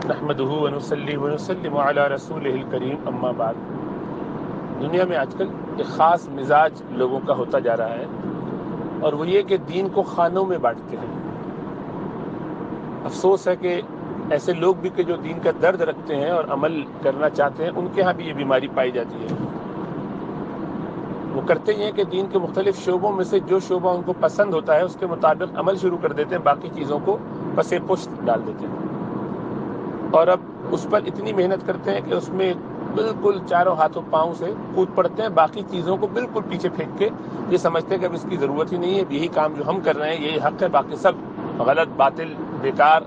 نحمده ونصلي ونسلم على رسوله الکریم اما بعد۔ دنیا میں آج کل ایک خاص مزاج لوگوں کا ہوتا جا رہا ہے، اور وہ یہ کہ دین کو خانوں میں بانٹتے ہیں۔ افسوس ہے کہ ایسے لوگ بھی کہ جو دین کا درد رکھتے ہیں اور عمل کرنا چاہتے ہیں، ان کے ہاں بھی یہ بیماری پائی جاتی ہے۔ وہ کرتے ہی ہیں کہ دین کے مختلف شعبوں میں سے جو شعبہ ان کو پسند ہوتا ہے اس کے مطابق عمل شروع کر دیتے ہیں، باقی چیزوں کو پس پشت ڈال دیتے ہیں، اور اب اس پر اتنی محنت کرتے ہیں کہ اس میں بالکل چاروں ہاتھوں پاؤں سے کود پڑتے ہیں، باقی چیزوں کو بالکل پیچھے پھینک کے یہ سمجھتے ہیں کہ اب اس کی ضرورت ہی نہیں ہے، یہی کام جو ہم کر رہے ہیں یہی حق ہے، باقی سب غلط، باطل، بیکار،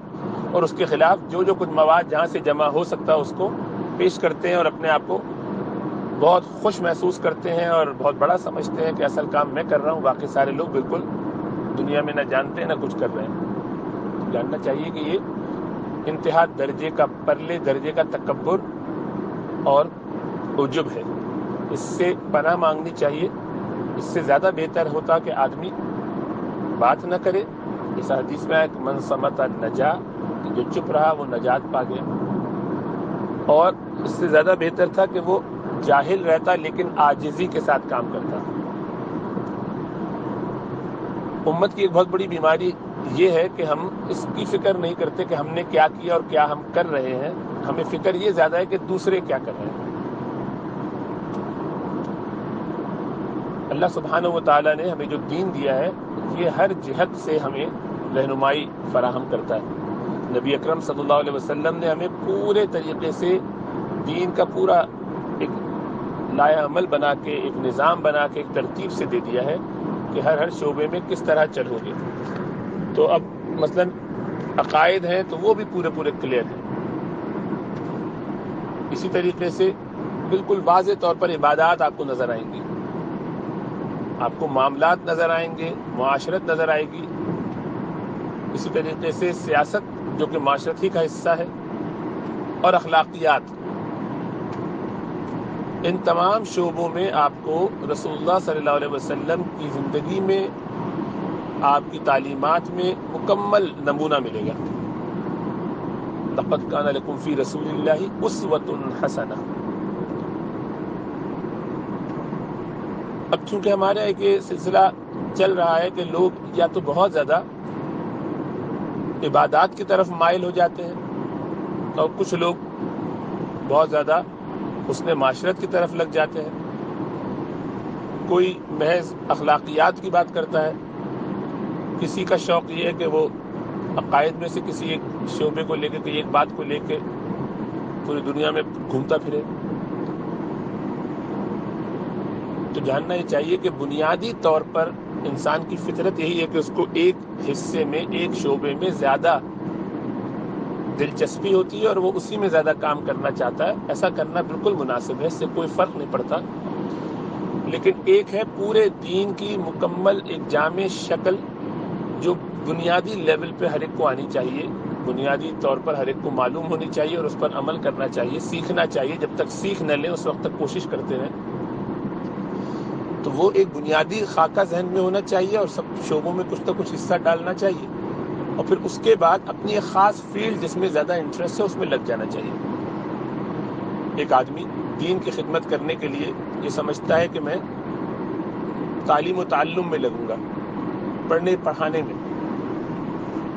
اور اس کے خلاف جو کچھ مواد جہاں سے جمع ہو سکتا ہے اس کو پیش کرتے ہیں، اور اپنے آپ کو بہت خوش محسوس کرتے ہیں اور بہت بڑا سمجھتے ہیں کہ اصل کام میں کر رہا ہوں، باقی سارے لوگ بالکل دنیا میں نہ جانتے ہیں نہ کچھ کر رہے ہیں۔ جاننا چاہیے کہ یہ انتہا درجے کا، پرلے درجے کا تکبر اور عجب ہے، اس سے پناہ مانگنی چاہیے۔ اس سے زیادہ بہتر ہوتا کہ آدمی بات نہ کرے۔ اس حدیث میں ایک من صمت نجا، جو چپ رہا وہ نجات پا گیا، اور اس سے زیادہ بہتر تھا کہ وہ جاہل رہتا لیکن عاجزی کے ساتھ کام کرتا۔ امت کی ایک بہت بڑی بیماری یہ ہے کہ ہم اس کی فکر نہیں کرتے کہ ہم نے کیا کیا اور کیا ہم کر رہے ہیں، ہمیں فکر یہ زیادہ ہے کہ دوسرے کیا کر رہے ہیں۔ اللہ سبحانہ و تعالیٰ نے ہمیں جو دین دیا ہے یہ ہر جہت سے ہمیں رہنمائی فراہم کرتا ہے۔ نبی اکرم صلی اللہ علیہ وسلم نے ہمیں پورے طریقے سے دین کا پورا ایک لائحہ عمل بنا کے، ایک نظام بنا کے، ایک ترتیب سے دے دیا ہے کہ ہر شعبے میں کس طرح چلو گے۔ تو اب مثلا عقائد ہیں تو وہ بھی پورے کلیئر ہیں۔ اسی طریقے سے بالکل واضح طور پر عبادات آپ کو نظر آئیں گی، آپ کو معاملات نظر آئیں گے، معاشرت نظر آئے گی۔ اسی طریقے سے سیاست جو کہ معاشرت ہی کا حصہ ہے، اور اخلاقیات، ان تمام شعبوں میں آپ کو رسول اللہ صلی اللہ علیہ وسلم کی زندگی میں، آپ کی تعلیمات میں مکمل نمونہ ملے گا۔ لقد کان لکم فی رسول اللہ اسوۃ حسنہ۔ اب چونکہ ہمارا ایک یہ سلسلہ چل رہا ہے کہ لوگ یا تو بہت زیادہ عبادات کی طرف مائل ہو جاتے ہیں، اور کچھ لوگ بہت زیادہ حسن معاشرت کی طرف لگ جاتے ہیں۔ کوئی محض اخلاقیات کی بات کرتا ہے، کسی کا شوق یہ ہے کہ وہ عقائد میں سے کسی ایک شعبے کو لے کے، کہ ایک بات کو لے کے پوری دنیا میں گھومتا پھرے۔ تو جاننا یہ چاہیے کہ بنیادی طور پر انسان کی فطرت یہی ہے کہ اس کو ایک حصے میں، ایک شعبے میں زیادہ دلچسپی ہوتی ہے، اور وہ اسی میں زیادہ کام کرنا چاہتا ہے۔ ایسا کرنا بالکل مناسب ہے، اس سے کوئی فرق نہیں پڑتا، لیکن ایک ہے پورے دین کی مکمل ایک جامع شکل جو بنیادی لیول پہ ہر ایک کو آنی چاہیے، بنیادی طور پر ہر ایک کو معلوم ہونی چاہیے، اور اس پر عمل کرنا چاہیے، سیکھنا چاہیے۔ جب تک سیکھ نہ لیں اس وقت تک کوشش کرتے رہیں۔ تو وہ ایک بنیادی خاکہ ذہن میں ہونا چاہیے، اور سب شعبوں میں کچھ نہ کچھ حصہ ڈالنا چاہیے، اور پھر اس کے بعد اپنی ایک خاص فیلڈ جس میں زیادہ انٹرسٹ ہے اس میں لگ جانا چاہیے۔ ایک آدمی دین کی خدمت کرنے کے لیے یہ سمجھتا ہے کہ میں تعلیم و تعلم میں لگوں گا، پڑھنے پڑھانے میں۔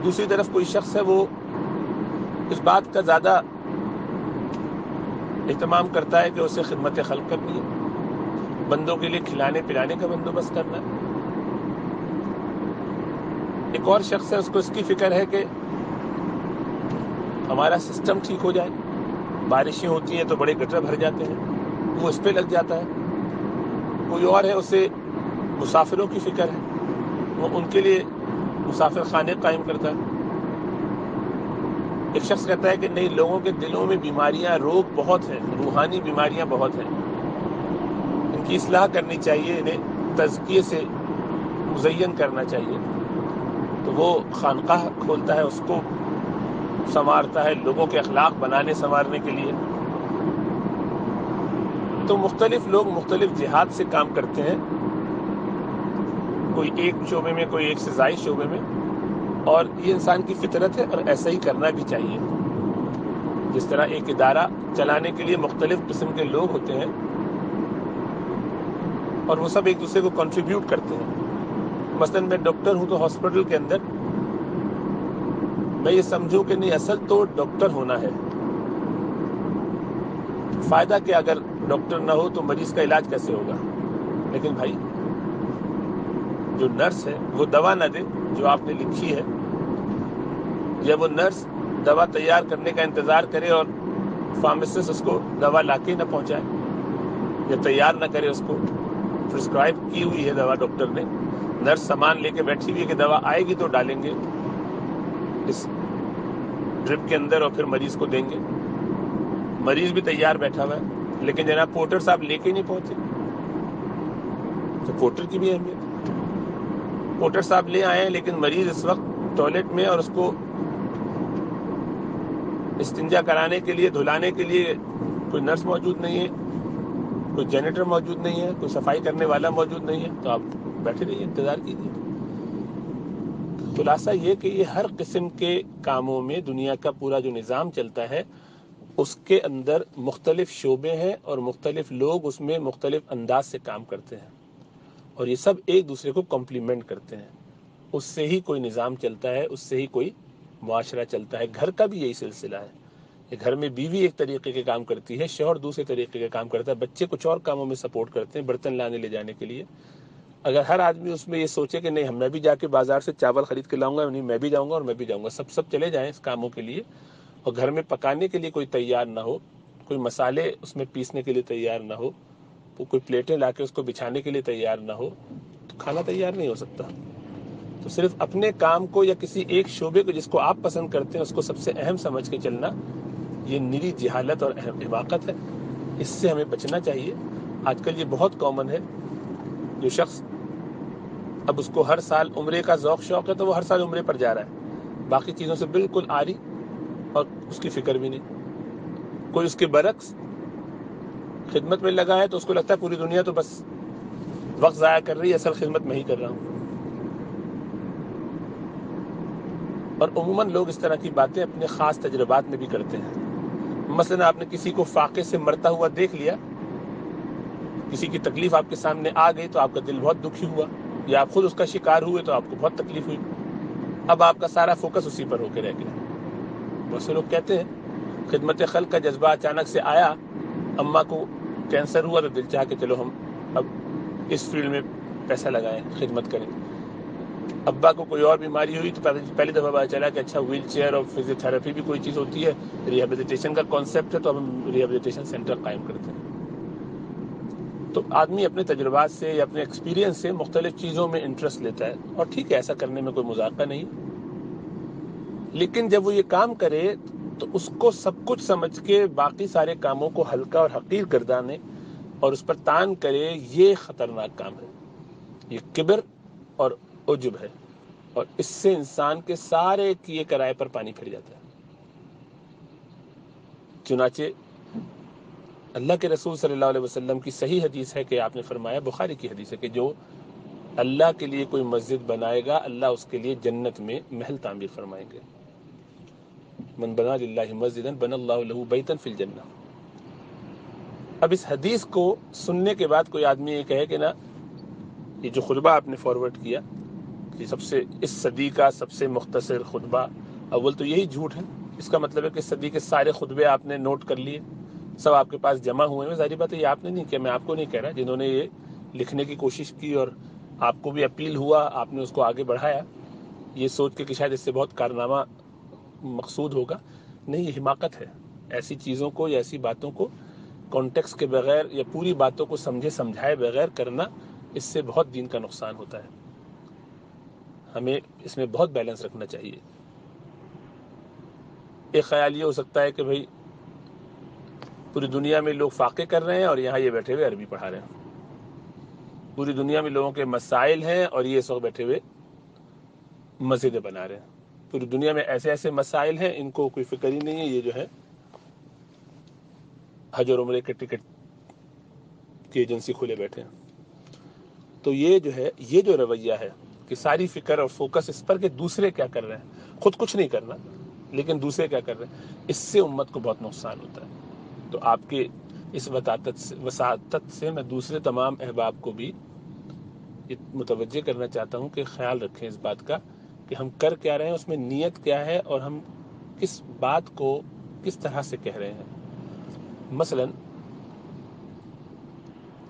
دوسری طرف کوئی شخص ہے وہ اس بات کا زیادہ اہتمام کرتا ہے کہ اسے خدمت خلق کرنی ہے، بندوں کے لیے کھلانے پلانے کا بندوبست کرنا ہے۔ ایک اور شخص ہے، اس کو اس کی فکر ہے کہ ہمارا سسٹم ٹھیک ہو جائے، بارشیں ہوتی ہیں تو بڑے گٹر بھر جاتے ہیں، وہ اس پہ لگ جاتا ہے۔ کوئی اور ہے، اسے مسافروں کی فکر ہے، وہ ان کے لیے مسافر خانے قائم کرتا ہے۔ ایک شخص کہتا ہے کہ نہیں، لوگوں کے دلوں میں بیماریاں، روگ بہت ہیں، روحانی بیماریاں بہت ہیں، ان کی اصلاح کرنی چاہیے، انہیں تزکیے سے مزین کرنا چاہیے۔ تو وہ خانقاہ کھولتا ہے، اس کو سنوارتا ہے لوگوں کے اخلاق بنانے سنوارنے کے لیے۔ تو مختلف لوگ مختلف جہات سے کام کرتے ہیں، کوئی ایک شعبے میں، کوئی ایک سے زائد شعبے میں، اور یہ انسان کی فطرت ہے، اور ایسا ہی کرنا بھی چاہیے۔ جس طرح ایک ادارہ چلانے کے لیے مختلف قسم کے لوگ ہوتے ہیں اور وہ سب ایک دوسرے کو کنٹریبیوٹ کرتے ہیں. مثلا میں ڈاکٹر ہوں تو ہاسپٹل کے اندر میں یہ سمجھوں کہ نہیں، اصل تو ڈاکٹر ہونا ہے. فائدہ کہ اگر ڈاکٹر نہ ہو تو مریض کا علاج کیسے ہوگا؟ لیکن بھائی جو نرس ہے وہ دوا نہ دے جو آپ نے لکھی ہے، یا وہ نرس دوا تیار کرنے کا انتظار کرے اور فارماسسٹ اس کو دوا لا کے نہ پہنچائے یا تیار نہ کرے، اس کو پرسکرائب کی ہوئی ہے دوا ڈاکٹر نے، نرس سامان لے کے بیٹھی ہوئی ہے کہ دوا آئے گی تو ڈالیں گے اس ڈرپ کے اندر اور پھر مریض کو دیں گے. مریض بھی تیار بیٹھا ہوا ہے، لیکن جناب پورٹر صاحب لے کے نہیں پہنچے. تو پورٹر کی بھی اہمیت، پورٹر صاحب لے آئے ہیں لیکن مریض اس وقت ٹوائلٹ میں اور اس کو استنجا کرانے کے لیے، دھلانے کے لیے کوئی نرس موجود نہیں ہے، کوئی جینیٹر موجود نہیں ہے، کوئی صفائی کرنے والا موجود نہیں ہے، تو آپ بیٹھے رہیے، انتظار کیجیے. خلاصہ یہ کہ یہ ہر قسم کے کاموں میں دنیا کا پورا جو نظام چلتا ہے اس کے اندر مختلف شعبے ہیں اور مختلف لوگ اس میں مختلف انداز سے کام کرتے ہیں، اور یہ سب ایک دوسرے کو کمپلیمنٹ کرتے ہیں. اس سے ہی کوئی نظام چلتا ہے، اس سے ہی کوئی معاشرہ چلتا ہے. گھر کا بھی یہی سلسلہ ہے کہ گھر میں بیوی ایک طریقے کے کام کرتی ہے، شوہر دوسرے طریقے کے کام کرتا ہے، بچے کچھ اور کاموں میں سپورٹ کرتے ہیں، برتن لانے لے جانے کے لیے. اگر ہر آدمی اس میں یہ سوچے کہ نہیں میں بھی جا کے بازار سے چاول خرید کے لاؤں گا، نہیں میں بھی جاؤں گا اور میں بھی جاؤں گا، سب چلے جائیں اس کاموں کے لیے، اور گھر میں پکانے کے لیے کوئی تیار نہ ہو، کوئی مسالے اس میں پیسنے کے لیے تیار نہ ہو، کوئی پلیٹیں لا کے اس کو بچھانے کے لیے تیار نہ ہو، تو کھانا تیار نہیں ہو سکتا. تو صرف اپنے کام کو یا کسی ایک شعبے کو جس کو آپ پسند کرتے ہیں اس کو سب سے اہم سمجھ کے چلنا، یہ نری جہالت اور اہم حماقت ہے. اس سے ہمیں بچنا چاہیے. آج کل یہ بہت کامن ہے، جو شخص اب اس کو ہر سال عمرے کا شوق ہے تو وہ ہر سال عمرے پر جا رہا ہے، باقی چیزوں سے بالکل عاری اور اس کی فکر بھی نہیں. کوئی اس کے برعکس خدمت میں لگا ہے تو اس کو لگتا ہے پوری دنیا تو بس وقت ضائع کر رہی ہے، اصل خدمت میں ہی کر رہا ہوں. اور عموماً لوگ اس طرح کی باتیں اپنے خاص تجربات میں بھی کرتے ہیں. مثلا آپ نے کسی کو فاقے سے مرتا ہوا دیکھ لیا، کسی کی تکلیف آپ کے سامنے آ گئی تو آپ کا دل بہت دکھی ہوا، یا آپ خود اس کا شکار ہوئے تو آپ کو بہت تکلیف ہوئی. اب آپ کا سارا فوکس اسی پر ہو کے رہ گیا. بہت سے لوگ کہتے ہیں خدمت خلق کا جذبہ اچانک سے آیا، اماں کو کینسر ہوا تو دل چاہ کے چلو ہم اب اس فیلڈ میں پیسہ لگائیں، خدمت کریں. ابا کو کوئی اور بیماری ہوئی تو پہلی دفعہ پتا چلا کہ اچھا ویل چیئر اور فزیو تھراپی بھی کوئی چیز ہوتی ہے، ریہیبلیٹیشن کا کانسیپٹ ہے، تو اب ہم ریہیبلیٹیشن سینٹر قائم کرتے ہیں. تو آدمی اپنے تجربات سے یا اپنے ایکسپیرینس سے مختلف چیزوں میں انٹرسٹ لیتا ہے، اور ٹھیک ہے، ایسا کرنے میں کوئی مذاقہ نہیں. لیکن جب وہ یہ کام کرے تو اس کو سب کچھ سمجھ کے باقی سارے کاموں کو ہلکا اور حقیر گردانے اور اس پر تان کرے، یہ خطرناک کام ہے. یہ کبر اور عجب ہے، اور اس سے انسان کے سارے کیے کرائے پر پانی پھر جاتا ہے. چنانچہ اللہ کے رسول صلی اللہ علیہ وسلم کی صحیح حدیث ہے کہ آپ نے فرمایا، بخاری کی حدیث ہے، کہ جو اللہ کے لیے کوئی مسجد بنائے گا اللہ اس کے لیے جنت میں محل تعمیر فرمائیں گے. من بنا للہ مسجدا بنى اللہ له بیتا فی الجنہ. اب اس حدیث کو سننے کے بعد کوئی آدمی یہ کہے کہ نا یہ جو خطبہ آپ نے فارورڈ کیا کہ سب سے اس صدی کا سب سے مختصر خطبہ، اول تو یہی جھوٹ ہے. اس کا مطلب ہے کہ صدی کے سارے خطبے آپ نے نوٹ کر لیے، سب آپ کے پاس جمع ہوئے ہیں. ظاہر بات ہے یہ آپ نے نہیں کیا، میں آپ کو نہیں کہہ رہا، جنہوں نے یہ لکھنے کی کوشش کی اور آپ کو بھی اپیل ہوا، آپ نے اس کو آگے بڑھایا یہ سوچ کے کہ شاید اس سے بہت کارنامہ مقصود ہوگا. نہیں، یہ حماقت ہے. ایسی چیزوں کو یا ایسی باتوں کو کانٹیکس کے بغیر یا پوری باتوں کو سمجھے سمجھائے بغیر کرنا، اس سے بہت دین کا نقصان ہوتا ہے. ہمیں اس میں بہت بیلنس رکھنا چاہیے. ایک خیال یہ ہو سکتا ہے کہ بھئی پوری دنیا میں لوگ فاقے کر رہے ہیں اور یہاں یہ بیٹھے ہوئے عربی پڑھا رہے ہیں. پوری دنیا میں لوگوں کے مسائل ہیں اور یہ سب بیٹھے ہوئے مسجدیں بنا رہے ہیں. پوری دنیا میں ایسے ایسے مسائل ہیں، ان کو کوئی فکر ہی نہیں ہے، یہ جو ہے حج اور عمرے کے ٹکٹ کی ایجنسی کھولے بیٹھے ہیں. تو یہ جو ہے، یہ جو رویہ ہے کہ ساری فکر اور فوکس اس پر کہ دوسرے کیا کر رہے ہیں، خود کچھ نہیں کرنا، لیکن دوسرے کیا کر رہے ہیں، اس سے امت کو بہت نقصان ہوتا ہے. تو آپ کے اس وساطت سے میں دوسرے تمام احباب کو بھی متوجہ کرنا چاہتا ہوں کہ خیال رکھیں اس بات کا کہ ہم کر کیا رہے ہیں، اس میں نیت کیا ہے، اور ہم کس بات کو کس طرح سے کہہ رہے ہیں. مثلا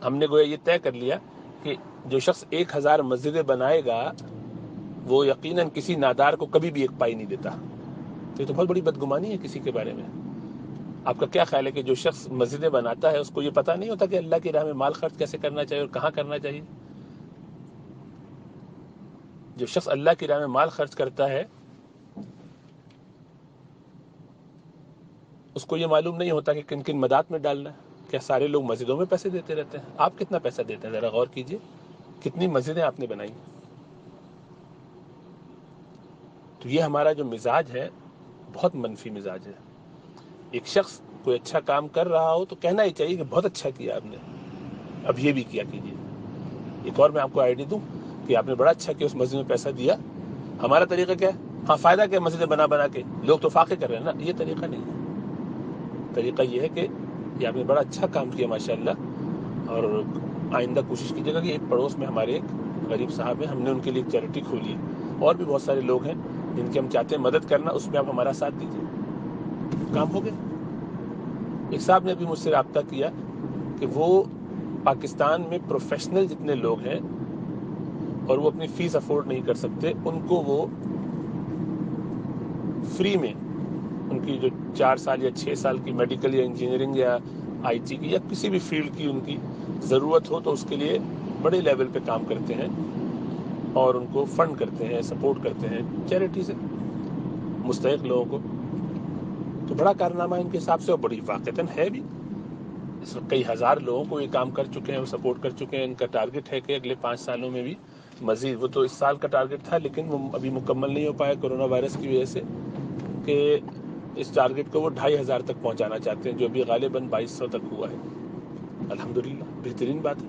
ہم نے گویا یہ طے کر لیا کہ جو شخص 1000 مسجدیں بنائے گا وہ یقیناً کسی نادار کو کبھی بھی ایک پائی نہیں دیتا. تو یہ تو بہت بڑی بدگمانی ہے کسی کے بارے میں. آپ کا کیا خیال ہے کہ جو شخص مسجدیں بناتا ہے اس کو یہ پتہ نہیں ہوتا کہ اللہ کی راہ میں مال خرچ کیسے کرنا چاہیے اور کہاں کرنا چاہیے؟ جو شخص اللہ کی راہ میں مال خرچ کرتا ہے اس کو یہ معلوم نہیں ہوتا کہ کن کن مدات میں ڈالنا ہے. کیا سارے لوگ مسجدوں میں پیسے دیتے رہتے ہیں؟ آپ کتنا پیسہ دیتے ہیں ذرا غور کیجئے. کتنی مسجدیں آپ نے بنائی؟ تو یہ ہمارا جو مزاج ہے بہت منفی مزاج ہے. ایک شخص کوئی اچھا کام کر رہا ہو تو کہنا ہی چاہیے کہ بہت اچھا کیا آپ نے، اب یہ بھی کیا کیجیے. ایک اور میں آپ کو آئیڈیا دوں کہ آپ نے بڑا اچھا کیا اس مسجد میں پیسہ دیا. ہمارا طریقہ کیا ہے؟ ہاں فائدہ کیا مسجد بنا بنا کے، لوگ تو فاقے کر رہے ہیں نا. یہ طریقہ نہیں ہے. طریقہ یہ ہے کہ یہ آپ نے بڑا اچھا کام کیا ماشاءاللہ، اور آئندہ کوشش کیجیے گا کہ ایک پڑوس میں ہمارے ایک غریب صاحب ہیں، ہم نے ان کے لیے ایک چیریٹی کھولی ہے، اور بھی بہت سارے لوگ ہیں جن کے ہم چاہتے ہیں مدد کرنا، اس میں آپ ہمارا ساتھ دیجیے. کام ہو گیا. ایک صاحب نے ابھی مجھ سے رابطہ کیا کہ وہ پاکستان میں پروفیشنل جتنے لوگ ہیں اور وہ اپنی فیس افورڈ نہیں کر سکتے، ان کو وہ فری میں ان کی جو 4 سال یا 6 سال کی میڈیکل یا انجینئرنگ یا آئی ٹی کی یا کسی بھی فیلڈ کی ان کی ضرورت ہو تو اس کے لیے بڑے لیول پہ کام کرتے ہیں اور ان کو فنڈ کرتے ہیں، سپورٹ کرتے ہیں چیریٹی سے مستحق لوگوں کو. تو بڑا کارنامہ ان کے حساب سے، اور بڑی واقعتاً ہے بھی. اس وقت کئی ہزار لوگوں کو یہ کام کر چکے ہیں اور سپورٹ کر چکے ہیں. ان کا ٹارگٹ ہے کہ اگلے 5 سالوں میں بھی مزید، وہ تو اس سال کا ٹارگٹ تھا لیکن وہ ابھی مکمل نہیں ہو پایا کورونا وائرس کی وجہ سے، کہ اس ٹارگٹ کو وہ 2500 تک پہنچانا چاہتے ہیں، جو ابھی غالباً 2200 تک ہوا ہے. الحمدللہ بہترین بات ہے.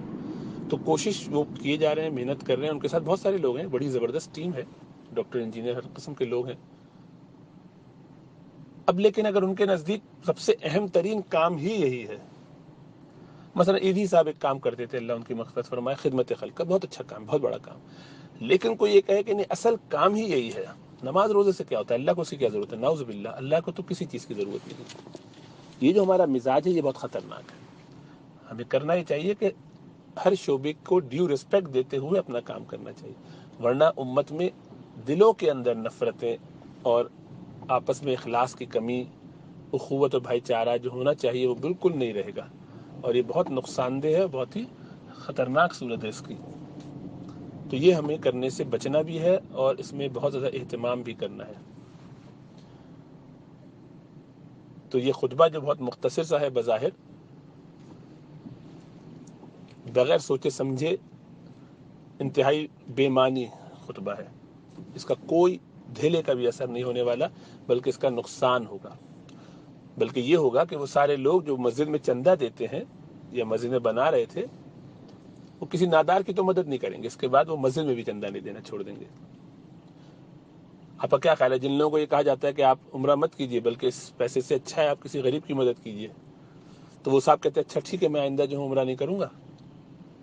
تو کوشش وہ کیے جا رہے ہیں، محنت کر رہے ہیں. ان کے ساتھ بہت سارے لوگ ہیں، بڑی زبردست ٹیم ہے، ڈاکٹر انجینئر ہر قسم کے لوگ ہیں. اب لیکن اگر ان کے نزدیک سب سے اہم ترین کام ہی یہی ہے، مثلا ایدھی صاحب ایک کام کرتے تھے، اللہ ان کی مغفرت فرمائے، خدمت خلق کا بہت اچھا کام، بہت بڑا کام، لیکن کوئی یہ کہے کہ نہیں اصل کام ہی یہی ہے، نماز روزے سے کیا ہوتا ہے، اللہ کو اس کی کیا ضرورت ہے؟ نعوذ باللہ، اللہ کو تو کسی چیز کی ضرورت نہیں. یہ جو ہمارا مزاج ہے یہ بہت خطرناک ہے. ہمیں کرنا ہی چاہیے کہ ہر شعبے کو ڈیو ریسپیکٹ دیتے ہوئے اپنا کام کرنا چاہیے، ورنہ امت میں دلوں کے اندر نفرتیں اور آپس میں اخلاص کی کمی، اخوت و بھائی چارہ جو ہونا چاہیے وہ بالکل نہیں رہے گا، اور یہ بہت نقصان دہ ہے، بہت ہی خطرناک صورت ہے اس کی. تو یہ ہمیں کرنے سے بچنا بھی ہے اور اس میں بہت زیادہ اہتمام بھی کرنا ہے. تو یہ خطبہ جو بہت مختصر سا ہے بظاہر، بغیر سوچے سمجھے انتہائی بے معنی خطبہ ہے. اس کا کوئی دھیلے کا بھی اثر نہیں ہونے والا، بلکہ اس کا نقصان ہوگا. بلکہ یہ ہوگا کہ وہ سارے لوگ جو مسجد میں چندہ دیتے ہیں یا مسجد میں بنا رہے تھے، وہ کسی نادار کی تو مدد نہیں کریں گے، اس کے بعد وہ مسجد میں بھی چندہ نہیں دینا چھوڑ دیں گے. آپ کا کیا خیال ہے؟ جن لوگوں کو یہ کہا جاتا ہے کہ آپ عمرہ مت کیجیے بلکہ اس پیسے سے اچھا ہے آپ کسی غریب کی مدد کیجیے، تو وہ صاحب کہتے ہیں اچھا ٹھیک ہے میں آئندہ جو ہوں عمرہ نہیں کروں گا.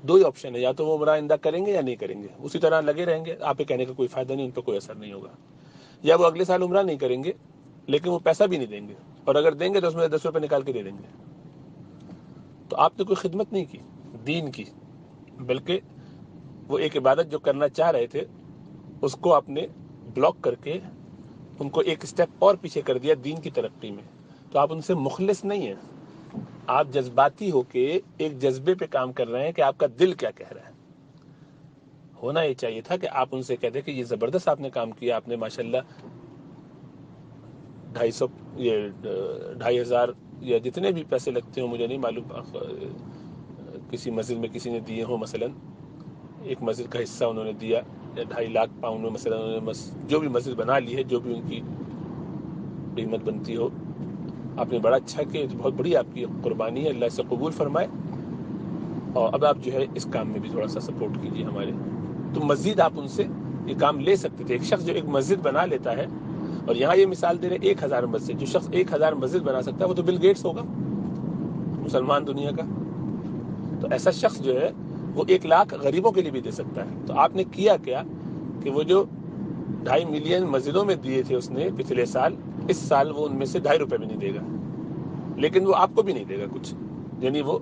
دو ہی آپشن ہے، یا تو وہ عمرہ آئندہ کریں گے یا نہیں کریں گے، اسی طرح لگے رہیں گے، آپ کہنے کا کوئی فائدہ نہیں، ان پہ کوئی اثر نہیں ہوگا. یا وہ اگلے سال عمرہ نہیں کریں گے لیکن وہ پیسہ بھی نہیں دیں گے، اور اگر دیں گے تو اس میں 10 روپے نکال کے دے دیں گے. تو آپ نے کوئی خدمت نہیں کی دین کی، بلکہ وہ ایک عبادت جو کرنا چاہ رہے تھے اس کو آپ نے بلاک کر کے ان کو ایک سٹیپ اور پیچھے کر دیا دین کی ترقی میں. تو آپ ان سے مخلص نہیں ہیں، آپ جذباتی ہو کے ایک جذبے پہ کام کر رہے ہیں کہ آپ کا دل کیا کہہ رہا ہے. ہونا یہ چاہیے تھا کہ آپ ان سے کہتے کہ یہ زبردست آپ نے کام کیا، آپ نے ماشاءاللہ 250 یا جتنے بھی پیسے لگتے ہوں مجھے نہیں معلوم، کسی مسجد میں کسی نے دیے ہوں، مثلا ایک مسجد کا حصہ انہوں نے دیا، یا 2.5 لاکھ پاؤنڈ میں مثلا انہوں نے جو بھی مسجد بنا لی ہے، جو بھی ان کی قیمت بنتی ہو، آپ نے بڑا اچھا کیا، بہت بڑی آپ کی قربانی ہے، اللہ سے قبول فرمائے. اور اب آپ جو ہے اس کام میں بھی تھوڑا سا سپورٹ کیجیے ہمارے. تو مزید آپ ان سے یہ کام لے سکتے تھے. ایک شخص جو ایک مسجد بنا لیتا ہے اور یہاں یہ مثال دے رہے 1000 مسجد. جو شخص 1000 مسجد بنا سکتا ہے وہ تو بل گیٹس ہوگا مسلمان دنیا کا. تو ایسا شخص جو ہے وہ 1 لاکھ غریبوں کے لیے بھی دے سکتا ہے. تو آپ نے کیا کیا کہ وہ جو 2.5 ملین مسجدوں میں دیے تھے اس نے پچھلے سال، اس سال وہ ان میں سے 2.5 روپے بھی نہیں دے گا، لیکن وہ آپ کو بھی نہیں دے گا کچھ، یعنی وہ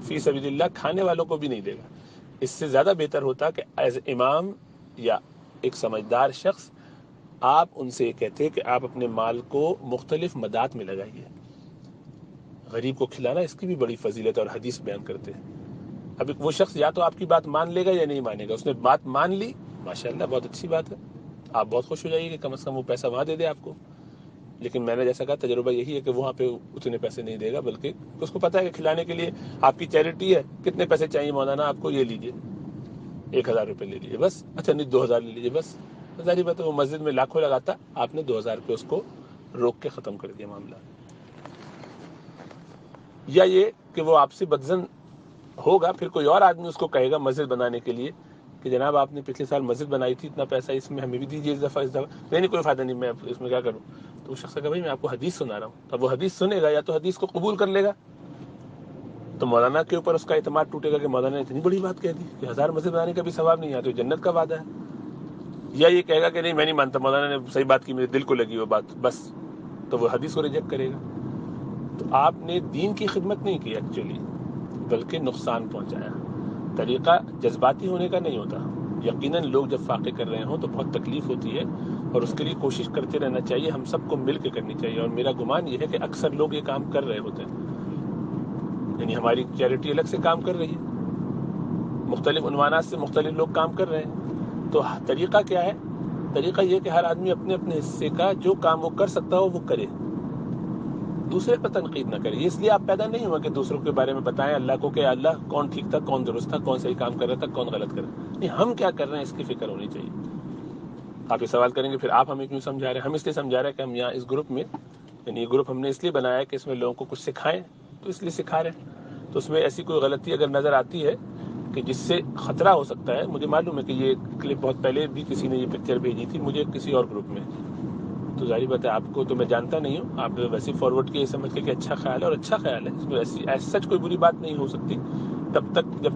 فی سبیل اللہ کھانے والوں کو بھی نہیں دے گا. اس سے زیادہ بہتر ہوتا کہ ایز امام یا ایک سمجھدار شخص آپ ان سے یہ کہتے کہ آپ اپنے مال کو مختلف مدات میں لگائیے. غریب کو کھلانا اس کی بھی بڑی فضیلت اور حدیث بیان کرتے ہیں. اب وہ شخص یا تو آپ کی بات مان لے گا یا نہیں مانے گا. اس نے بات مان لی، ماشاءاللہ بہت اچھی بات ہے، آپ بہت خوش ہو جائیے کہ کم از کم وہ پیسہ وہاں دے دے آپ کو. لیکن میں نے جیسا کہا تجربہ یہی ہے کہ وہاں پہ اتنے پیسے نہیں دے گا، بلکہ اس کو پتا ہے کہ کھلانے کے لیے آپ کی چیریٹی ہے، کتنے پیسے چاہیے مولانا آپ کو، یہ لیجیے 1000 روپے لے لیجیے بس، اچھا نہیں 2000 لے لیجیے بس. ظاہری بات ہے وہ مسجد میں لاکھوں لگاتا، آپ نے 2000 روپے اس کو روک کے ختم کر دیا معاملہ. یا یہ کہ وہ آپ سے بدظن ہوگا، پھر کوئی اور آدمی اس کو کہے گا مسجد بنانے کے لیے کہ جناب آپ نے پچھلے سال مسجد بنائی تھی، اتنا پیسہ اس میں ہمیں بھی دیجیے اس دفعہ. نہیں کوئی فائدہ نہیں، میں اس میں کیا کروں. تو وہ شخص کہا بھائی میں آپ کو حدیث سنا رہا ہوں. اب وہ حدیث سنے گا، یا تو حدیث کو قبول کر لے گا، تو مولانا کے اوپر اس کا اعتماد ٹوٹے گا کہ مولانا نے اتنی بڑی بات کہہ دی کہ 1000 مسجد بنانے کا بھی ثواب نہیں ہے، تو جنت کا وعدہ ہے. یا یہ کہے گا کہ نہیں میں نہیں مانتا، مولانا نے صحیح بات کی، میرے دل کو لگی وہ بات بس، تو وہ حدیث کو ریجیکٹ کرے گا. تو آپ نے دین کی خدمت نہیں کی ایکچولی، بلکہ نقصان پہنچایا. طریقہ جذباتی ہونے کا نہیں ہوتا. یقیناً لوگ جب فاقے کر رہے ہوں تو بہت تکلیف ہوتی ہے، اور اس کے لیے کوشش کرتے رہنا چاہیے، ہم سب کو مل کے کرنی چاہیے. اور میرا گمان یہ ہے کہ اکثر لوگ یہ کام کر رہے ہوتے ہیں، یعنی ہماری چیریٹی الگ سے کام کر رہی ہے، مختلف عنوانات سے مختلف لوگ کام کر رہے ہیں. تو طریقہ کیا ہے؟ طریقہ یہ کہ ہر آدمی اپنے اپنے حصے کا جو کام وہ کر سکتا ہو وہ کرے، دوسرے پر تنقید نہ کرے. اس لیے آپ پیدا نہیں ہوا کہ دوسروں کے بارے میں بتائیں اللہ کو کہ اللہ کون ٹھیک تھا، کون درست تھا، کون صحیح کام کر رہا تھا، کون غلط کر رہا تھا. نہیں، ہم کیا کر رہے ہیں اس کی فکر ہونی چاہیے. آپ یہ سوال کریں گے پھر آپ ہمیں کیوں سمجھا رہے ہیں؟ ہم اس لیے سمجھا رہے ہیں کہ ہم یہاں اس گروپ میں، یعنی یہ گروپ ہم نے اس لیے بنایا ہے کہ اس میں لوگوں کو کچھ سکھائیں، تو اس لیے سکھا رہے ہیں. تو اس میں ایسی کوئی غلطی اگر نظر آتی ہے کہ جس سے خطرہ ہو سکتا ہے، مجھے معلوم ہے کہ یہ کلپ بہت پہلے بھی کسی نے یہ پکچر بھیجی تھی مجھے کسی اور گروپ میں، تو ظاہری بات ہے آپ کو تو میں جانتا نہیں ہوں، آپ ویسے فارورڈ کیے سمجھ کے کہ اچھا خیال ہے، اور اچھا خیال ہے، اس میں ایسی سچ کوئی بری بات نہیں ہو سکتی جب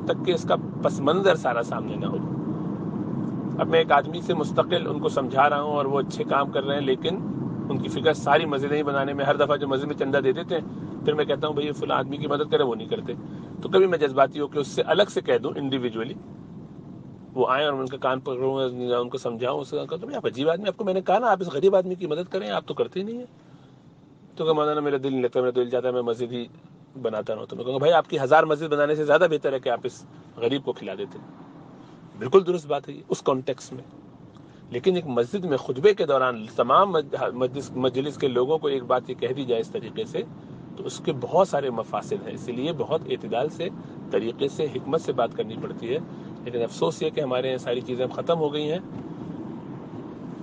تک کہ اس کا پس منظر سارا سامنے نہ ہو. اب میں ایک آدمی سے مستقل ان کو سمجھا رہا ہوں اور وہ اچھے کام کر رہے ہیں، لیکن ان کی فکر ساری مسجدیں ہی بنانے میں، ہر دفعہ جو مسجد میں چندہ دے دیتے ہیں پھر میں کہتا ہوں بھئی فلاں آدمی کی مدد کرے، وہ نہیں کرتے. تو کبھی میں جذباتی ہو کے اس سے الگ سے کہہ دوں انڈیویجولی، وہ آئیں اور میں ان کا کان پکڑوں، ان کو سمجھاؤں، اس کا آپ عجیب آدمی، آپ کو میں نے کہا نا آپ اس غریب آدمی کی مدد کریں، آپ تو کرتے ہی نہیں ہیں. تو کہ مولانا میرا دل نہیں لگتا، میرا دل چاہتا ہے میں مسجد ہی بناتا رہوں. تو میں کہوں گا بھائی آپ کی 1000 مسجد بنانے سے زیادہ بہتر ہے کہ آپ اس غریب کو کھلا دیتے. بالکل درست بات ہے یہ اس کانٹیکس میں. لیکن ایک مسجد میں خطبے کے دوران تمام مجلس کے لوگوں کو ایک بات یہ کہہ دی جائے اس طریقے سے، تو اس کے بہت سارے مفاسد ہیں. اسی لیے بہت اعتدال سے، طریقے سے، حکمت سے بات کرنی پڑتی ہے. لیکن افسوس یہ کہ ہمارے یہاں ساری چیزیں ختم ہو گئی ہیں.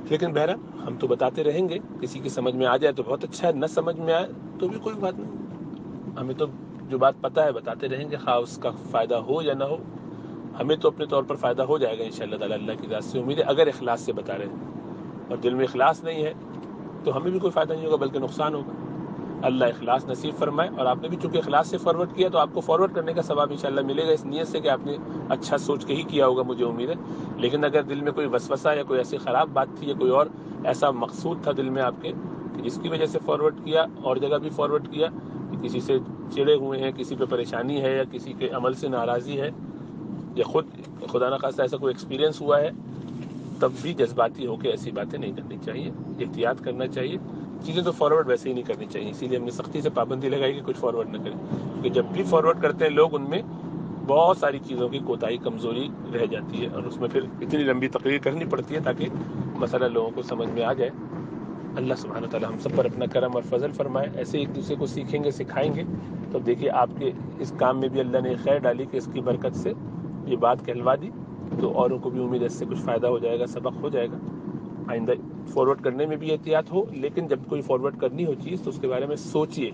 لیکن بہرحال ہم تو بتاتے رہیں گے، کسی کی سمجھ میں آ جائے تو بہت اچھا ہے، نہ سمجھ میں آئے تو بھی کوئی بات نہیں. ہمیں تو جو بات پتہ ہے بتاتے رہیں گے، خواہ اس کا فائدہ ہو یا نہ ہو. ہمیں تو اپنے طور پر فائدہ ہو جائے گا انشاءاللہ تعالی، اللہ کی ذات سے امید ہے، اگر اخلاص سے بتا رہے ہیں. اور دل میں اخلاص نہیں ہے تو ہمیں بھی کوئی فائدہ نہیں ہوگا بلکہ نقصان ہوگا. اللہ اخلاص نصیب فرمائے. اور آپ نے بھی چونکہ اخلاص سے فارورڈ کیا تو آپ کو فارورڈ کرنے کا ثواب انشاءاللہ ملے گا، اس نیت سے کہ آپ نے اچھا سوچ کے ہی کیا ہوگا، مجھے امید ہے. لیکن اگر دل میں کوئی وسوسہ یا کوئی ایسی خراب بات تھی یا کوئی اور ایسا مقصود تھا دل میں آپ کے کہ جس کی وجہ سے فارورڈ کیا، اور جگہ بھی فارورڈ کیا، کہ کسی سے چڑے ہوئے ہیں، کسی پہ پریشانی ہے، یا کسی کے عمل سے ناراضی ہے، یا خود خدا نہ خواستہ ایسا کوئی ایکسپیرینس ہوا ہے، تب بھی جذباتی ہو کے ایسی باتیں نہیں کرنی چاہیے، احتیاط کرنا چاہیے. چیزیں تو فارورڈ ویسے ہی نہیں کرنی چاہیے، اسی لیے ہم نے سختی سے پابندی لگائی کہ کچھ فارورڈ نہ کریں، کیونکہ جب بھی فارورڈ کرتے ہیں لوگ ان میں بہت ساری چیزوں کی کوتاہی، کمزوری رہ جاتی ہے، اور اس میں پھر اتنی لمبی تقریر کرنی پڑتی ہے تاکہ مسئلہ لوگوں کو سمجھ میں آ جائے. اللہ سبحانہ تعالی ہم سب پر اپنا کرم اور فضل فرمائے. ایسے ایک دوسرے کو سیکھیں گے، سکھائیں گے تو دیکھیے آپ کے اس کام میں بھی اللہ نے خیر ڈالی کہ اس کی برکت سے یہ بات کہلوا دی، تو اوروں کو بھی امید ہے اس سے کچھ فائدہ ہو جائے گا، سبق ہو جائے گا. آئندہ فارورڈ کرنے میں بھی احتیاط ہو، لیکن جب کوئی فارورڈ کرنی ہو چیز تو اس کے بارے میں سوچئے.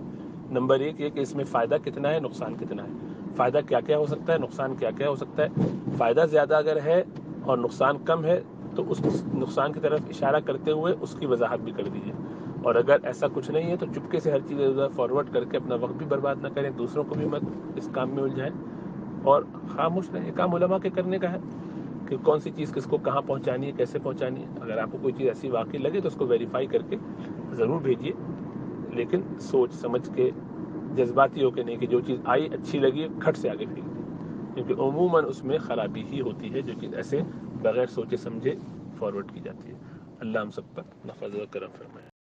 نمبر 1 یہ کہ اس میں فائدہ کتنا ہے، نقصان کتنا ہے. فائدہ کیا کیا ہو سکتا ہے، نقصان کیا کیا ہو سکتا ہے. فائدہ زیادہ اگر ہے اور نقصان کم ہے تو اس نقصان کی طرف اشارہ کرتے ہوئے اس کی وضاحت بھی کر دیجیے. اور اگر ایسا کچھ نہیں ہے تو چپکے سے ہر چیز فارورڈ کر کے اپنا وقت بھی برباد نہ کریں, دوسروں کو بھی مت اس کام میں الجھائیں, اور خاموش رہیں. یہ کام علماء کے کرنے کا ہے کہ کون سی چیز کس کو کہاں پہنچانی ہے, کیسے پہنچانی ہے. اگر آپ کو کوئی چیز ایسی واقعی لگے تو اس کو ویریفائی کر کے ضرور بھیجیے, لیکن سوچ سمجھ کے, جذباتی ہو کے نہیں کہ جو چیز آئی اچھی لگی کھٹ سے آگے پھینک دی, کیونکہ عموماً اس میں خرابی ہی ہوتی ہے جو چیز ایسے بغیر سوچے سمجھے فارورڈ کی جاتی ہے. اللہ ہم سب پر نفع و کرم فرمائے.